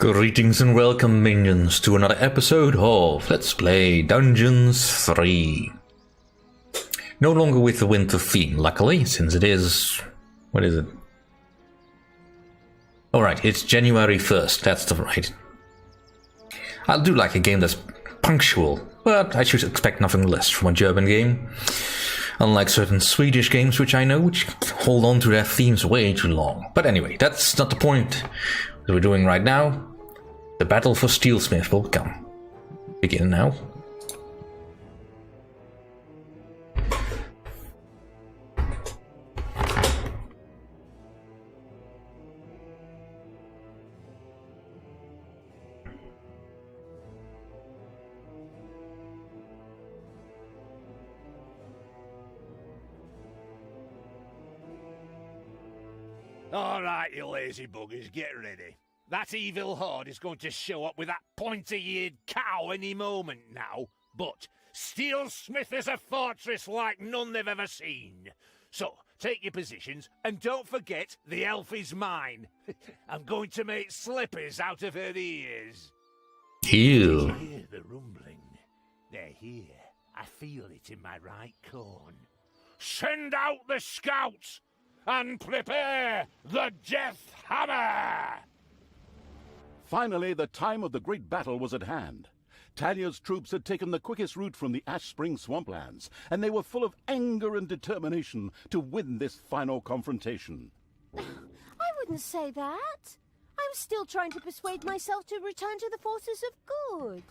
Greetings and welcome, minions, to another episode of Let's Play Dungeons 3. No longer with the winter theme, luckily, since it is... what is it? Alright, it's January 1st, that's the right. I do like a game that's punctual, but I should expect nothing less from a German game. Unlike certain Swedish games which I know, which hold on to their themes way too long. But anyway, that's not the point that we're doing right now. The battle for Steelsmith will begin now. All right, you lazy buggers, get ready. That evil horde is going to show up with that pointy-eared cow any moment now. But Steelsmith is a fortress like none they've ever seen. So, take your positions, and don't forget the elf is mine. I'm going to make slippers out of her ears. Ew. I hear the rumbling. They're here. I feel it in my right corn. Send out the scouts! And prepare the Death Hammer! Finally, the time of the great battle was at hand. Talia's troops had taken the quickest route from the Ash Spring swamplands, and they were full of anger and determination to win this final confrontation. I wouldn't say that. I'm still trying to persuade myself to return to the forces of good.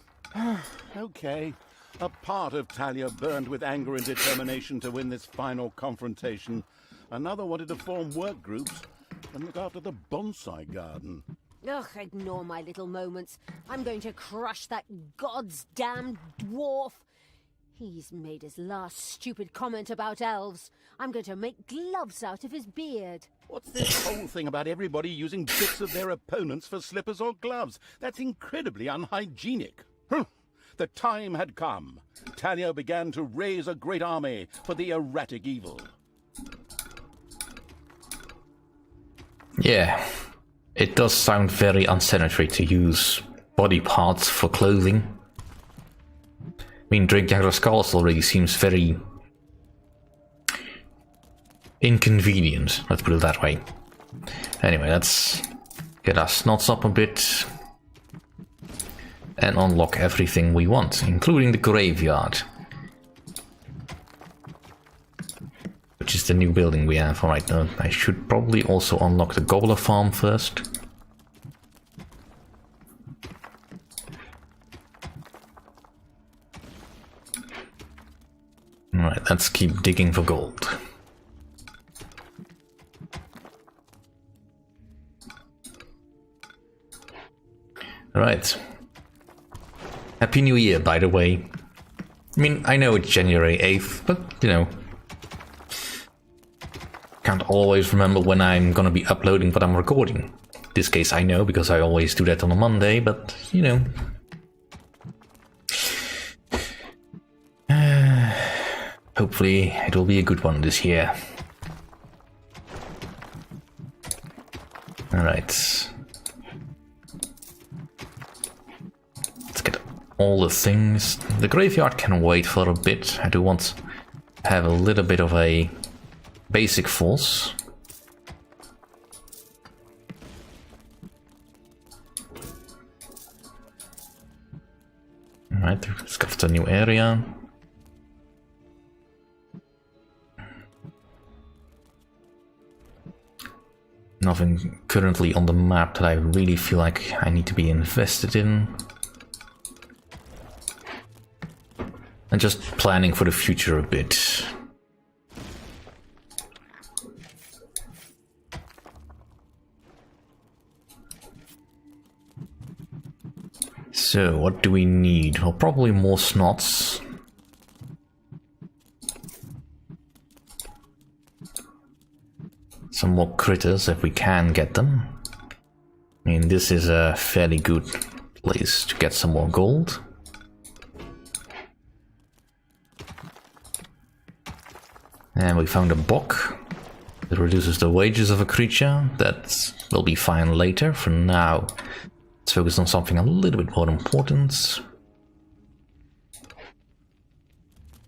Okay. A part of Talia burned with anger and determination to win this final confrontation. Another wanted to form work groups and look after the bonsai garden. Ugh, ignore my little moments. I'm going to crush that god's damned dwarf. He's made his last stupid comment about elves. I'm going to make gloves out of his beard. What's this whole thing about everybody using bits of their opponents for slippers or gloves? That's incredibly unhygienic. The time had come. Talia began to raise a great army for the erratic evil. Yeah, it does sound very unsanitary to use body parts for clothing. I mean, Drinkjagger's skulls already seems very inconvenient, let's put it that way. Anyway, let's get our snots up a bit and unlock everything we want, including the graveyard. Which is the new building we have. Alright, now I should probably also unlock the gobbler farm first. Alright, let's keep digging for gold. Alright. Happy New Year, by the way. I mean, I know it's January 8th, but, you know, can't always remember when I'm gonna be uploading what I'm recording. In this case I know, because I always do that on a Monday, but, you know. Hopefully it will be a good one this year. Alright. Let's get all the things. The graveyard can wait for a bit. I do want to have a little bit of a basic force. Alright, let's go to a new area. Nothing currently on the map that I really feel like I need to be invested in. And just planning for the future a bit. So, what do we need? Well, probably more snots. Some more critters if we can get them. I mean, this is a fairly good place to get some more gold. And we found a bock. It reduces the wages of a creature. That will be fine later. For now, Let's focus on something a little bit more important.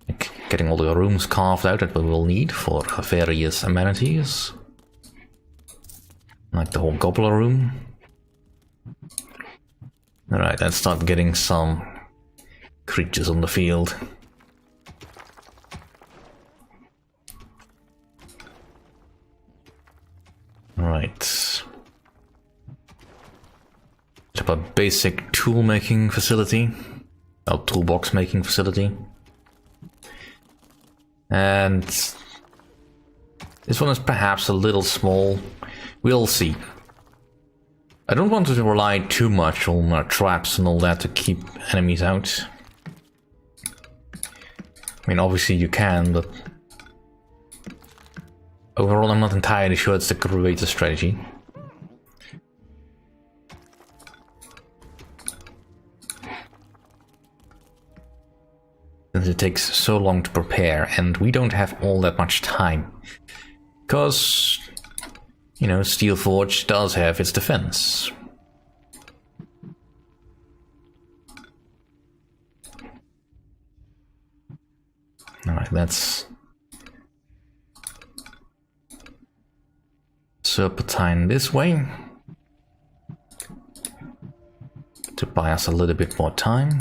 Like getting all the rooms carved out that we will need for various amenities. Like the whole gobbler room. Alright, let's start getting some creatures on the field. Alright. Set up a basic tool making facility. Or toolbox making facility. And this one is perhaps a little small. We'll see. I don't want to rely too much on traps and all that to keep enemies out. I mean, obviously you can, but overall I'm not entirely sure it's the greatest strategy. Since it takes so long to prepare, and we don't have all that much time. Because, you know, Steelforge does have its defense. Alright, let's serpentine this way to buy us a little bit more time.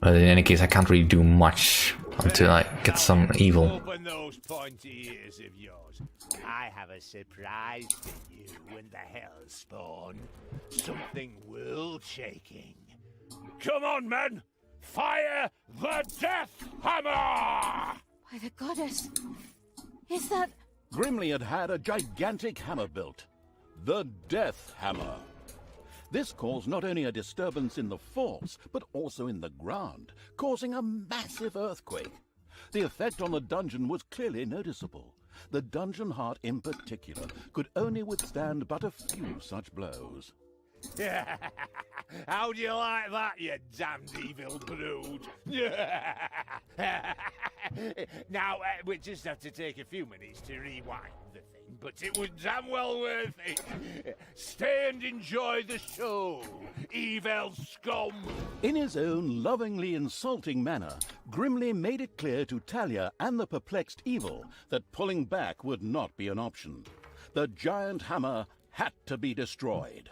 But in any case, I can't really do much until I get some evil. Open those pointy ears of yours. I have a surprise for you when the hells spawn. Something world-shaking. Come on, men! Fire the Death Hammer! By the goddess, is that... Grimly had had a gigantic hammer built. The Death Hammer. This caused not only a disturbance in the force, but also in the ground, causing a massive earthquake. The effect on the dungeon was clearly noticeable. The dungeon heart in particular could only withstand but a few such blows. How do you like that, you damned evil brood? Now, we just have to take a few minutes to rewind the thing, but it was damn well worth it. Stay and enjoy the show, evil scum. In his own lovingly insulting manner, Grimly made it clear to Talia and the perplexed evil that pulling back would not be an option. The giant hammer had to be destroyed.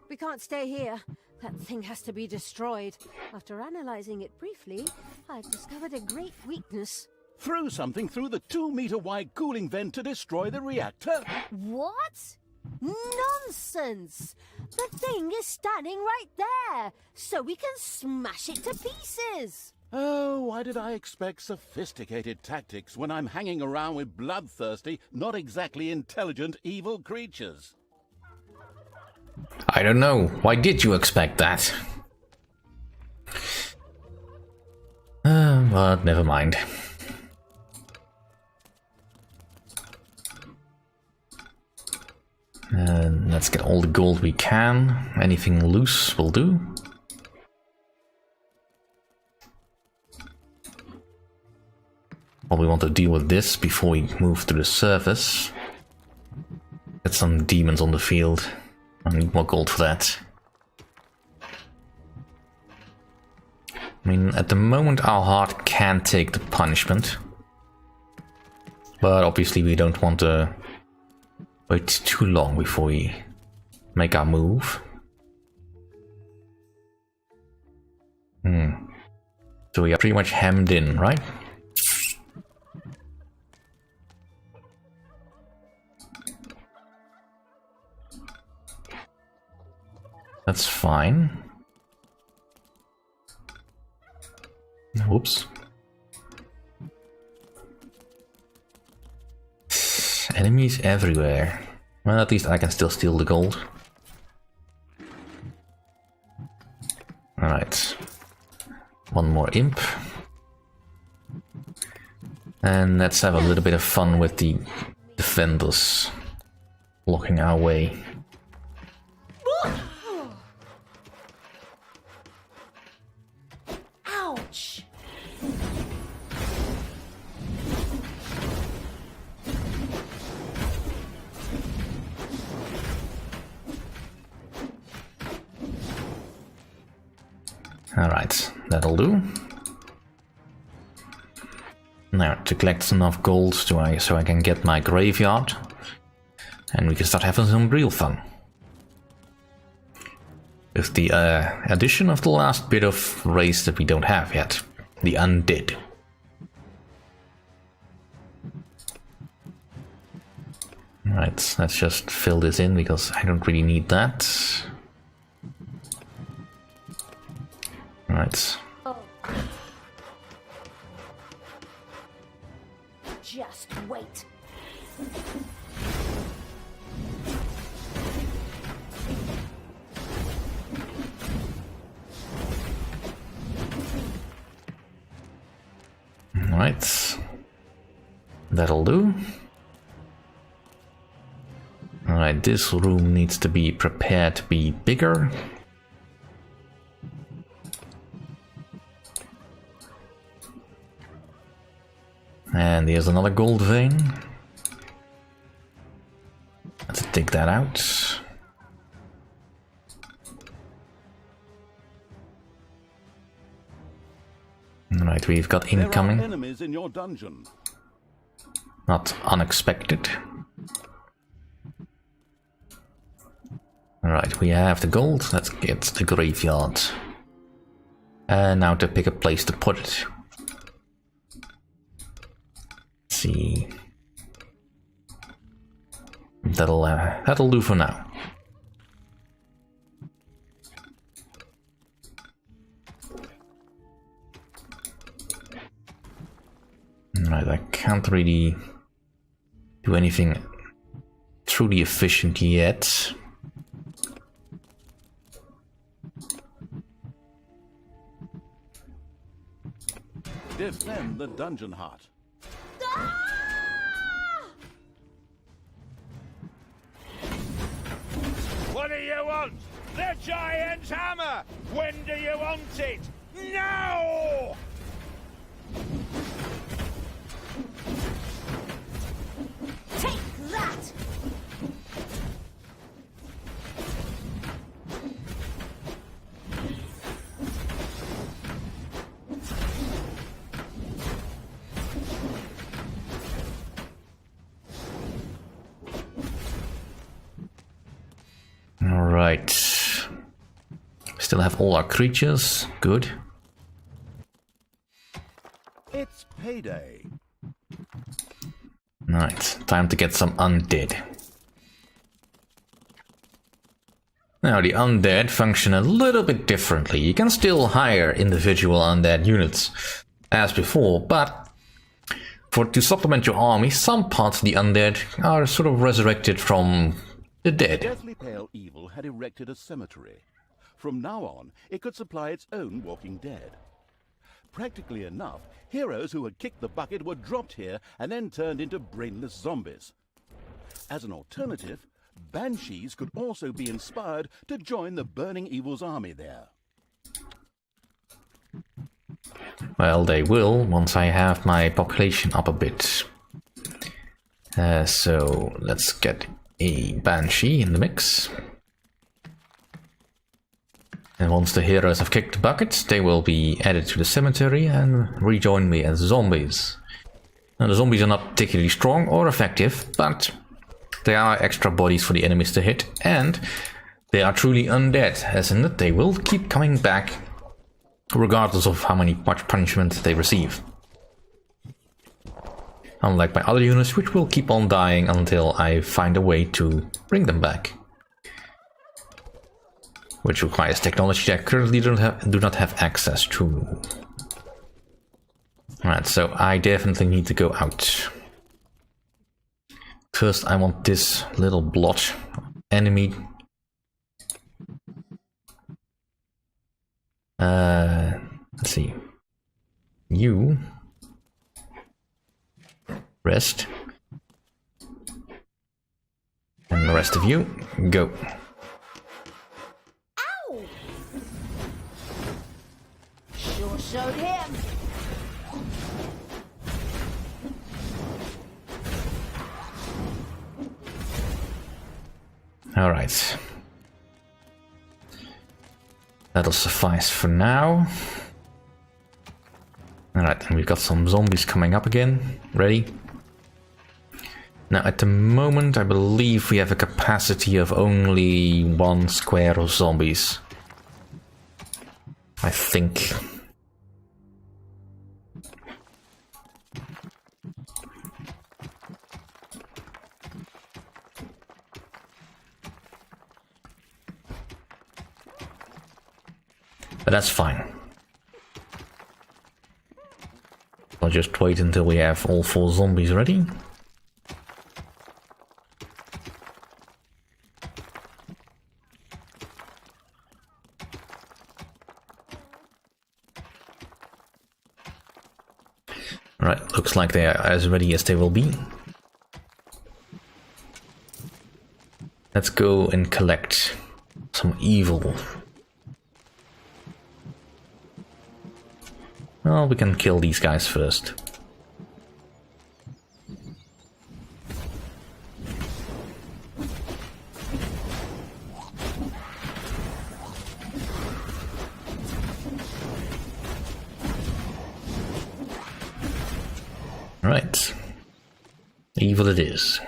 We can't stay here. That thing has to be destroyed. After analyzing it briefly, I've discovered a great weakness. Throw something through the 2-meter-wide cooling vent to destroy the reactor? What? Nonsense! The thing is standing right there, so we can smash it to pieces. Oh, why did I expect sophisticated tactics when I'm hanging around with bloodthirsty, not exactly intelligent evil creatures? I don't know. Why did you expect that? But never mind. And let's get all the gold we can. Anything loose will do. Probably want to deal with this before we move to the surface. Get some demons on the field. I need more gold for that. I mean, at the moment our heart can take the punishment. But obviously we don't want to wait too long before we make our move. So we are pretty much hemmed in, right? That's fine. Whoops. Enemies everywhere. Well, at least I can still steal the gold. Alright. One more imp. And let's have a little bit of fun with the defenders blocking our way. Ouch! Alright, that'll do. Now, to collect enough gold so I can get my graveyard. And we can start having some real fun. With the addition of the last bit of race that we don't have yet. The undead. Right, let's just fill this in because I don't really need that. Right. Just wait. Right. That'll do. Alright, this room needs to be prepared to be bigger. And here's another gold vein. Let's dig that out. Alright, we've got incoming. There are enemies in your dungeon. Not unexpected. Alright, we have the gold. Let's get the graveyard. And now to pick a place to put it. Let's see. That'll do for now. Right, I can't really do anything truly efficient yet. Defend the dungeon heart. What do you want? The giant's hammer! When do you want it? Now! Take that! Alright. Still have all our creatures. Good. It's payday. Right, time to get some undead. Now the undead function a little bit differently. You can still hire individual undead units as before, but to supplement your army, some parts of the undead are sort of resurrected from the dead. Deathly Pale Evil had erected a cemetery. From now on, it could supply its own walking dead. Practically enough, heroes who had kicked the bucket were dropped here and then turned into brainless zombies. As an alternative, banshees could also be inspired to join the Burning Evil's army there. Well, they will once I have my population up a bit. So let's get a banshee in the mix. And once the heroes have kicked the bucket, they will be added to the cemetery and rejoin me as zombies. Now, the zombies are not particularly strong or effective, but they are extra bodies for the enemies to hit, and they are truly undead, as in that they will keep coming back regardless of how much punishment they receive. Unlike my other units, which will keep on dying until I find a way to bring them back. Which requires technology that I currently do not have access to. Alright, so I definitely need to go out. First, I want this little blotch enemy. Let's see. You rest. And the rest of you, go. Sure showed him. All right. That'll suffice for now. Alright, and we've got some zombies coming up again. Ready? Now, at the moment, I believe we have a capacity of only 1 square of zombies. I think. But that's fine. I'll just wait until we have all 4 zombies ready. Right, looks like they are as ready as they will be. Let's go and collect some evil. Well, we can kill these guys first. Right. Evil it is.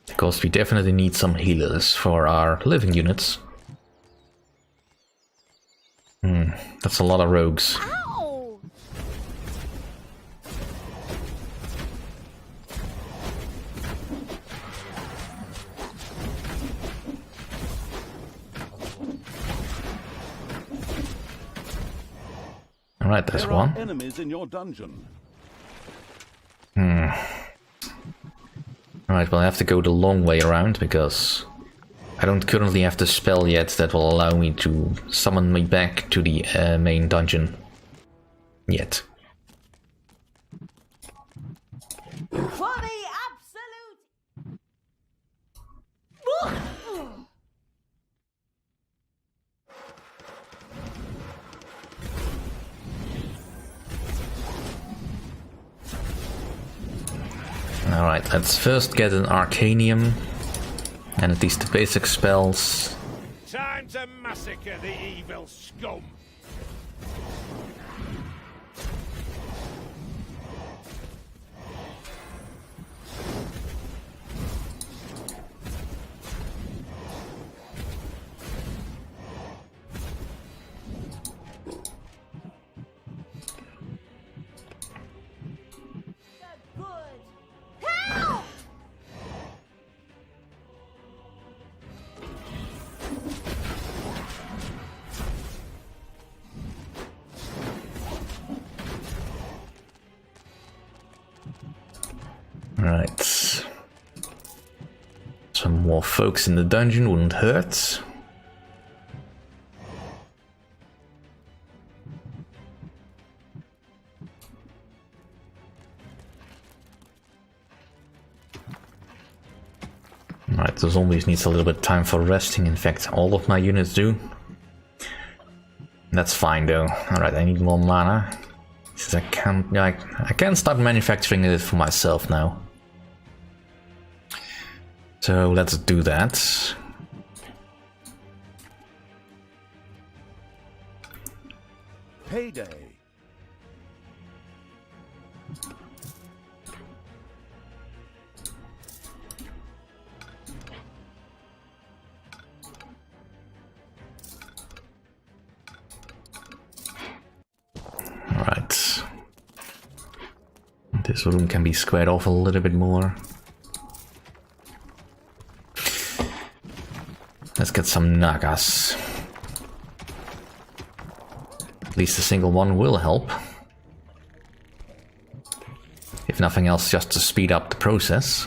Of course, we definitely need some healers for our living units. That's a lot of rogues. Ow! Alright, there's There one. are enemies in your dungeon. Alright, well I have to go the long way around because I don't currently have the spell yet that will allow me to summon me back to the main dungeon. Yet. For the absolute... Alright, let's first get an Arcanium and at least the basic spells. Time to massacre the evil scum. Right. Some more folks in the dungeon wouldn't hurt. Right, the zombies needs a little bit of time for resting. In fact, all of my units do. That's fine though. Alright, I need more mana. Since I can start manufacturing it for myself now. So let's do that. Payday. Alright. This room can be squared off a little bit more. Let's get some Nagas. At least a single one will help. If nothing else, just to speed up the process.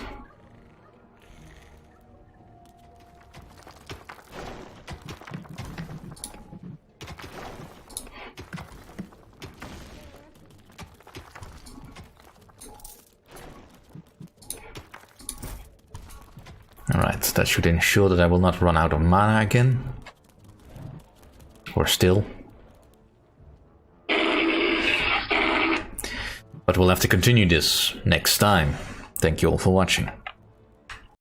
Alright, that should ensure that I will not run out of mana again. Or still. But we'll have to continue this next time. Thank you all for watching.